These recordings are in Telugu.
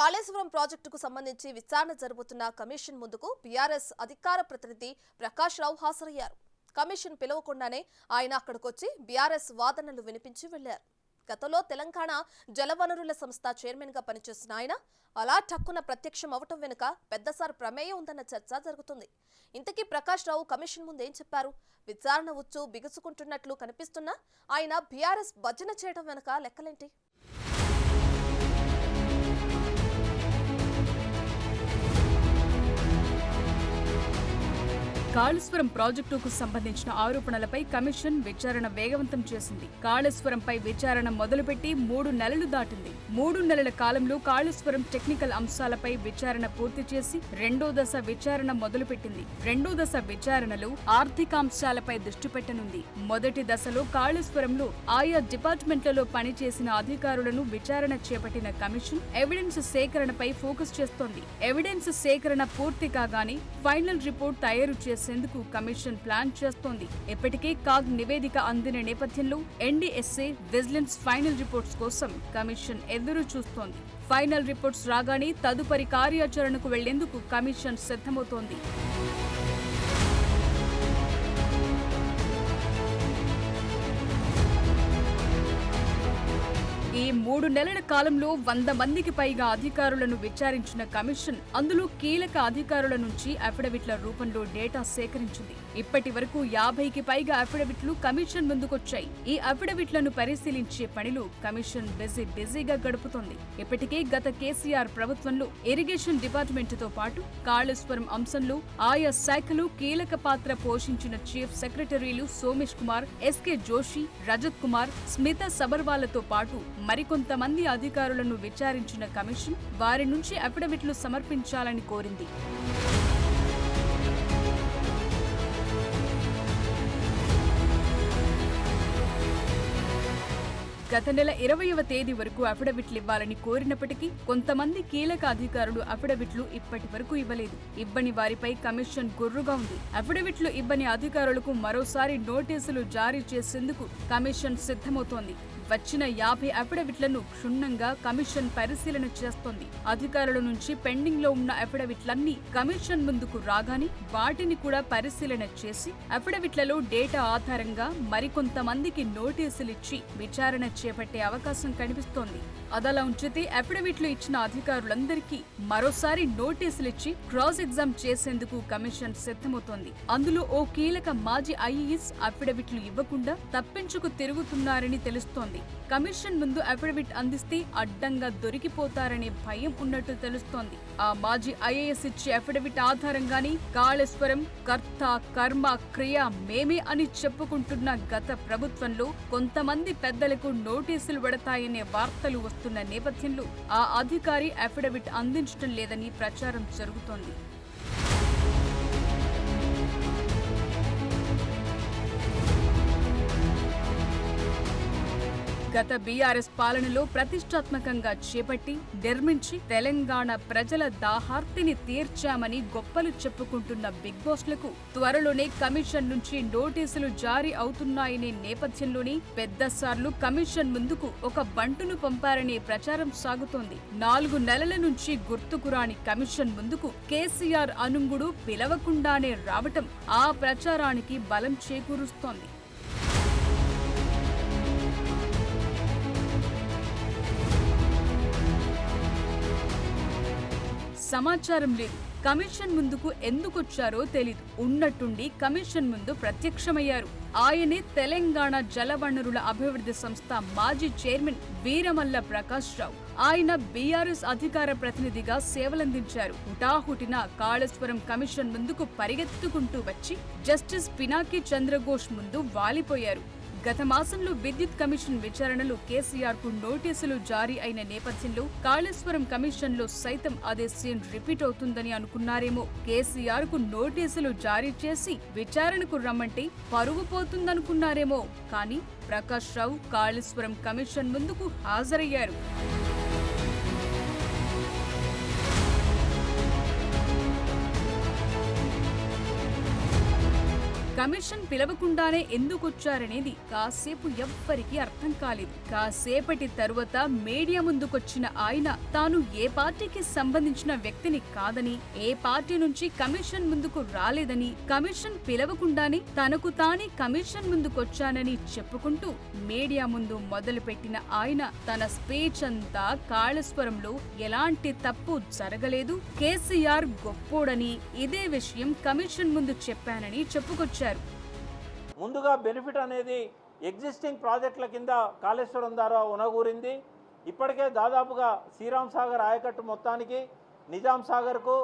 కాళేశ్వరం ప్రాజెక్టుకు సంబంధించి విచారణ జరుపుతున్న కమిషన్ ముందుకు బీఆర్ఎస్ అధికార ప్రతినిధి ప్రకాష్ రావు హాజరయ్యారు. కమిషన్ పిలవకుండానే ఆయన అక్కడికొచ్చి బీఆర్ఎస్ వాదనలు వినిపించి వెళ్లారు. గతంలో తెలంగాణ జలవనరుల సంస్థ చైర్మన్ గా పనిచేసిన ఆయన అలా టక్కున ప్రత్యక్షం అవటం వెనుక పెద్దసారి ప్రమేయం ఉందన్న చర్చ జరుగుతుంది. ఇంతకీ ప్రకాష్ రావు కమిషన్ ముందు ఏం చెప్పారు? విచారణ ఉచ్చు బిగుసుకుంటున్నట్లు కనిపిస్తున్నా ఆయన బీఆర్ఎస్ భజన చేయడం వెనుక లెక్కలేంటి? కాళేశ్వరం ప్రాజెక్టుకు సంబంధించిన ఆరోపణలపై కమిషన్ విచారణ వేగవంతం చేసింది. కాళేశ్వరంపై విచారణ మొదలుపెట్టి 3 నెలలు దాటింది. 3 నెలల కాలంలో కాళేశ్వరం టెక్నికల్ అంశాలపై విచారణ పూర్తి చేసి రెండో దశ విచారణ మొదలుపెట్టింది. రెండో దశ విచారణలో ఆర్థిక అంశాలపై దృష్టి పెట్టనుంది. మొదటి దశలో కాళేశ్వరంలో ఆయా డిపార్ట్మెంట్లలో పనిచేసిన అధికారులను విచారణ చేపట్టిన కమిషన్ ఎవిడెన్స్ సేకరణపై ఫోకస్ చేస్తోంది. ఎవిడెన్స్ సేకరణ పూర్తి కాగానే ఫైనల్ రిపోర్ట్ తయారు చేసేందుకు కమిషన్ ప్లాన్ చేస్తోంది. ఇప్పటికే కాగ్ నివేదిక అందిన నేపథ్యంలో ఎన్డీఎస్ఏ విజిలెన్స్ ఫైనల్ రిపోర్ట్స్ కోసం కమిషన్ ఎదురు చూస్తోంది. ఫైనల్ రిపోర్ట్స్ రాగానే తదుపరి కార్యాచరణకు వెళ్లేందుకు కమిషన్ సిద్ధమవుతోంది. ఈ 3 నెలల కాలంలో 100 మందికి పైగా అధికారులను విచారించిన కమిషన్ అందులో కీలక అధికారుల నుంచి అఫిడవిట్ల రూపంలో డేటా సేకరించింది. ఇప్పటి వరకు 50కి పైగా అఫిడవిట్లు కమిషన్ ముందుకొచ్చాయి. ఈ అఫిడవిట్లను పరిశీలించే పనిలో కమిషన్ బిజీగా గడుపుతోంది. ఇప్పటికే గత కేసీఆర్ ప్రభుత్వంలో ఇరిగేషన్ డిపార్ట్మెంట్తో పాటు కాళేశ్వరం అంశంలో ఆయా శాఖలు కీలక పాత్ర పోషించిన చీఫ్ సెక్రటరీలు సోమేష్ కుమార్, ఎస్కే జోషి, రజత్ కుమార్, స్మిత సబర్వాలతో పాటు మరికొంతమంది అధికారులను విచారించిన కమిషన్ వారి నుంచి అఫిడవిట్లు సమర్పించాలని కోరింది. గత నెల 20వ తేదీ వరకు అఫిడవిట్లు ఇవ్వాలని కోరినప్పటికీ కొంతమంది కీలక అధికారులు అఫిడవిట్లు ఇప్పటి వరకు ఇవ్వలేదు. ఇవ్వని వారిపై కమిషన్ గుర్రుగా ఉంది. అఫిడవిట్లు ఇవ్వని అధికారులకు మరోసారి నోటీసులు జారీ చేసేందుకు కమిషన్ సిద్ధమవుతోంది. వచ్చిన 50 అఫిడవిట్లను క్షుణ్ణంగా కమిషన్ పరిశీలన చేస్తోంది. అధికారుల నుంచి పెండింగ్ లో ఉన్న అఫిడవిట్లన్నీ కమిషన్ ముందుకు రాగానే వాటిని కూడా పరిశీలన చేసి అఫిడవిట్లలో డేటా ఆధారంగా మరికొంతమందికి నోటీసులిచ్చి విచారణ చేపట్టే అవకాశం కనిపిస్తోంది. అదలా ఉంచితే అఫిడవిట్లు ఇచ్చిన అధికారులందరికీ మరోసారి నోటీసులిచ్చి క్రాస్ ఎగ్జామ్ చేసేందుకు కమిషన్ సిద్ధమవుతోంది. అందులో ఓ కీలక మాజీ ఐఏఎస్ అఫిడవిట్లు ఇవ్వకుండా తప్పించుకు తిరుగుతున్నారని తెలుస్తోంది. కమిషన్ ముందు అఫిడవిట్ అందిస్తే అడ్డంగా దొరికిపోతారనే భయం ఉన్నట్టు తెలుస్తోంది. ఆ మాజీ ఐఏఎస్ ఇచ్చే అఫిడవిట్ ఆధారంగానే కాళేశ్వరం కర్త కర్మ క్రియ మేమే అని చెప్పుకుంటున్న గత ప్రభుత్వంలో కొంతమంది పెద్దలకు నోటీసులు పడతాయనే వార్తలు వస్తున్న నేపథ్యంలో ఆ అధికారి అఫిడవిట్ అందించడం లేదని ప్రచారం జరుగుతోంది. గత బీఆర్ఎస్ పాలనలో ప్రతిష్టాత్మకంగా చేపట్టి నిర్మించి తెలంగాణ ప్రజల దాహార్తిని తీర్చామని గొప్పలు చెప్పుకుంటున్న బిగ్ బాస్లకు త్వరలోనే కమిషన్ నుంచి నోటీసులు జారీ అవుతున్నాయనే నేపథ్యంలోనే పెద్దసార్లు కమిషన్ ముందుకు ఒక బంటును పంపారనే ప్రచారం సాగుతోంది. 4 నెలల నుంచి గుర్తుకురాని కమిషన్ ముందుకు కేసీఆర్ అనుంగుడు పిలవకుండానే రావటం ఆ ప్రచారానికి బలం చేకూరుస్తోంది. సమాచారం లేదు. కమిషన్ ముందుకు ఎందుకొచ్చారో తెలీదు. ఉన్నట్టుండి కమిషన్ ముందు ప్రత్యక్షమయ్యారు. ఆయనే తెలంగాణ జలవనరుల అభివృద్ధి సంస్థ మాజీ చైర్మన్ వీరమల్ల ప్రకాష్ రావు. ఆయన బీఆర్ఎస్ అధికార ప్రతినిధిగా సేవలందించారు. హుటాహుటిన కాళేశ్వరం కమిషన్ ముందుకు పరిగెత్తుకుంటూ వచ్చి జస్టిస్ పినాకి చంద్రఘోష్ ముందు వాలిపోయారు. గత మాసంలో విద్యుత్ కమిషన్ విచారణలో కేసీఆర్ కు నోటీసులు జారీ అయిన నేపథ్యంలో కాళేశ్వరం కమిషన్ లో సైతం అదే సీన్ రిపీట్ అవుతుందని అనుకున్నారేమో. కేసీఆర్ కు నోటీసులు జారీ చేసి విచారణకు రమ్మంటే పరుగు పోతుందనుకున్నారేమో. కానీ ప్రకాష్ రావు కాళేశ్వరం కమిషన్ ముందుకు హాజరయ్యారు. కమిషన్ పిలవకుండానే ఎందుకొచ్చారనేది కాసేపు ఎవ్వరికీ అర్థం కాలేదు. కాసేపటి తరువాత మీడియా ముందుకొచ్చిన ఆయన తాను ఏ పార్టీకి సంబంధించిన వ్యక్తిని కాదని, ఏ పార్టీ నుంచి కమిషన్ ముందుకు రాలేదని, కమిషన్ పిలవకుండానే తనకు తానే కమిషన్ ముందుకొచ్చానని చెప్పుకుంటూ మీడియా ముందు మొదలుపెట్టిన ఆయన తన స్పీచ్ అంతా కాళేశ్వరంలో ఎలాంటి తప్పు జరగలేదు, కేసీఆర్ గొప్పోడని, ఇదే విషయం కమిషన్ ముందు చెప్పానని చెప్పుకొచ్చారు. ముందుగా బెనిఫిట్ అనేది ఎగ్జిస్టింగ్ ప్రాజెక్టుల కింద కాళేశ్వరం ద్వారా ఉనగూరింది. ఇప్పటికే దాదాపుగా శ్రీరామ్ సాగర్ ఆయకట్టు మొత్తానికి, నిజాం సాగర్కు,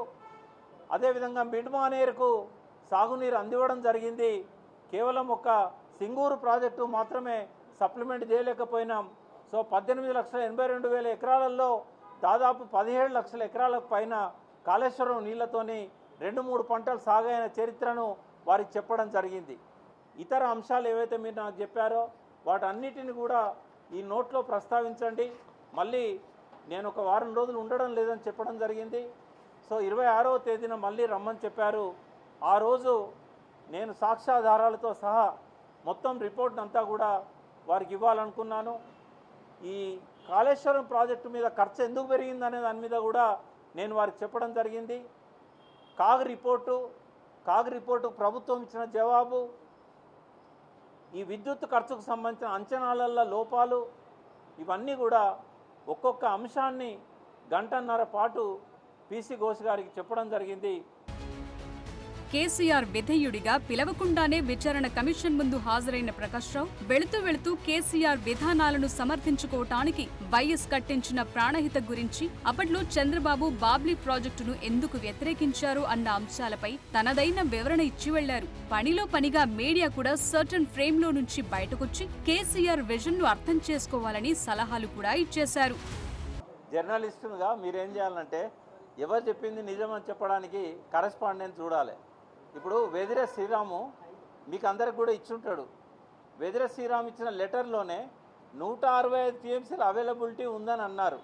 అదేవిధంగా మిడ్మానేర్కు సాగునీరు అందివ్వడం జరిగింది. కేవలం ఒక సింగూరు ప్రాజెక్టు మాత్రమే సప్లిమెంట్ చేయలేకపోయినాం. సో 18,82,000 ఎకరాలలో దాదాపు 17 లక్షల ఎకరాలకు పైన కాళేశ్వరం నీళ్లతోని 2-3 పంటలు సాగైన చరిత్రను వారికి చెప్పడం జరిగింది. ఇతర అంశాలు ఏవైతే మీరు నాకు చెప్పారో వాటన్నిటిని కూడా ఈ నోట్లో ప్రస్తావించండి. మళ్ళీ నేను ఒక వారం రోజులు ఉండడం లేదని చెప్పడం జరిగింది. సో 26వ తేదీన మళ్ళీ రమ్మని చెప్పారు. ఆ రోజు నేను సాక్ష్యాధారాలతో సహా మొత్తం రిపోర్ట్ అంతా కూడా వారికి ఇవ్వాలనుకున్నాను. ఈ కాళేశ్వరం ప్రాజెక్టు మీద ఖర్చు ఎందుకు పెరిగిందనే దాని మీద కూడా నేను వారికి చెప్పడం జరిగింది. కాగ్ రిపోర్టు ప్రభుత్వం ఇచ్చిన జవాబు, ఈ విద్యుత్ ఖర్చుకు సంబంధించిన అంచనాలలో లోపాలు, ఇవన్నీ కూడా ఒక్కొక్క అంశాన్ని గంటన్నర పాటు పీసీ ఘోష్ గారికి చెప్పడం జరిగింది. కేసీఆర్ విధేయుడిగా పిలవకుండానే విచారణ కమిషన్ ముందు హాజరైన ప్రకాష్ రావు వెళుతూ కేసీఆర్ విధానాలను సమర్థించుకోవటానికి వైఎస్ కట్టించిన ప్రాణహిత గురించి, అప్పట్లో చంద్రబాబు బాబ్లీ ప్రాజెక్టును ఎందుకు వ్యతిరేకించారు అన్న అంశాలపై తనదైన వివరణ ఇచ్చి వెళ్లారు. పనిలో పనిగా మీడియా కూడా సర్టన్ ఫ్రేమ్ లో నుంచి బయటకొచ్చి కేసీఆర్ విజన్ ను అర్థం చేసుకోవాలని సలహాలు కూడా ఇచ్చేశారు. జర్నలిస్టుగా మీరేం చేయాలంటే ఎవరు చెప్పింది నిజమని చెప్పడానికి కరెస్పాండెంట్ చూడాలి. ఇప్పుడు వెదిరే శ్రీరాము మీకు అందరికి కూడా ఇచ్చుంటాడు. వెదిరే శ్రీరామ్ ఇచ్చిన లెటర్లోనే 165 టీఎంసీలు అవైలబిలిటీ ఉందని అన్నారు.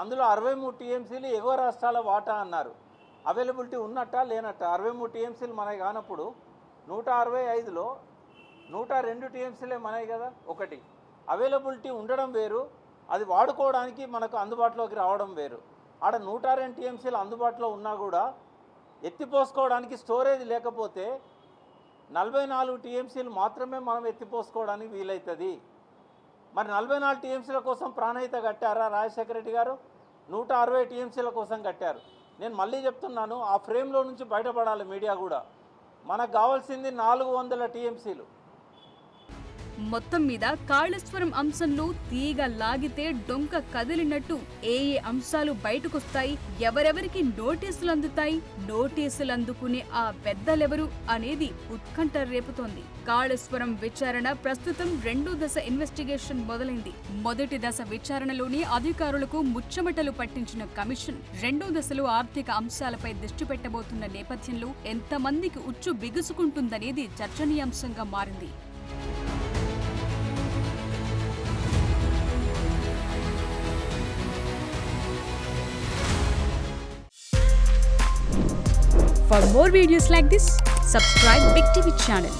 అందులో 63 టీఎంసీలు ఎగువ రాష్ట్రాల వాటా అన్నారు. అవైలబిలిటీ ఉన్నట్టా లేనట్టా? 63 టీఎంసీలు మనవి కానప్పుడు 165లో 102 టీఎంసీలే మనవి కదా. ఒకటి అవైలబిలిటీ ఉండడం వేరు, అది వాడుకోవడానికి మనకు అందుబాటులోకి రావడం వేరు. ఆడ 102 టీఎంసీలు అందుబాటులో ఉన్నా కూడా ఎత్తిపోసుకోవడానికి స్టోరేజ్ లేకపోతే 44 టీఎంసీలు మాత్రమే మనం ఎత్తిపోసుకోవడానికి వీలవుతుంది. మరి 44 టీఎంసీల కోసం ప్రాణహిత కట్టారా రాజశేఖర రెడ్డి గారు? 160 టీఎంసీల కోసం కట్టారు. నేను మళ్ళీ చెప్తున్నాను, ఆ ఫ్రేమ్లో నుంచి బయటపడాలి మీడియా కూడా. మనకు కావాల్సింది 400 టీఎంసీలు. మొత్తం మీద కాళేశ్వరం అంశంలో తీగ లాగితే డొంక కదిలినట్టు ఏ అంశాలు బయటకొస్తాయి, ఎవరెవరికి నోటీసులు అందుతాయి, నోటీసులు అందుకునే ఆ పెద్దలెవరు అనేది ఉత్కంఠ రేపుతోంది. కాళేశ్వరం విచారణ ప్రస్తుతం 2వ దశ ఇన్వెస్టిగేషన్ మొదలైంది. మొదటి దశ విచారణలోని అధికారులకు ముచ్చమటలు పట్టించిన కమిషన్ 2వ దశలో ఆర్థిక అంశాలపై దృష్టి పెట్టబోతున్న నేపథ్యంలో ఎంతమందికి ఉచ్చు బిగుసుకుంటుందనేది చర్చనీయాంశంగా మారింది. For more videos like this, subscribe Big TV channel.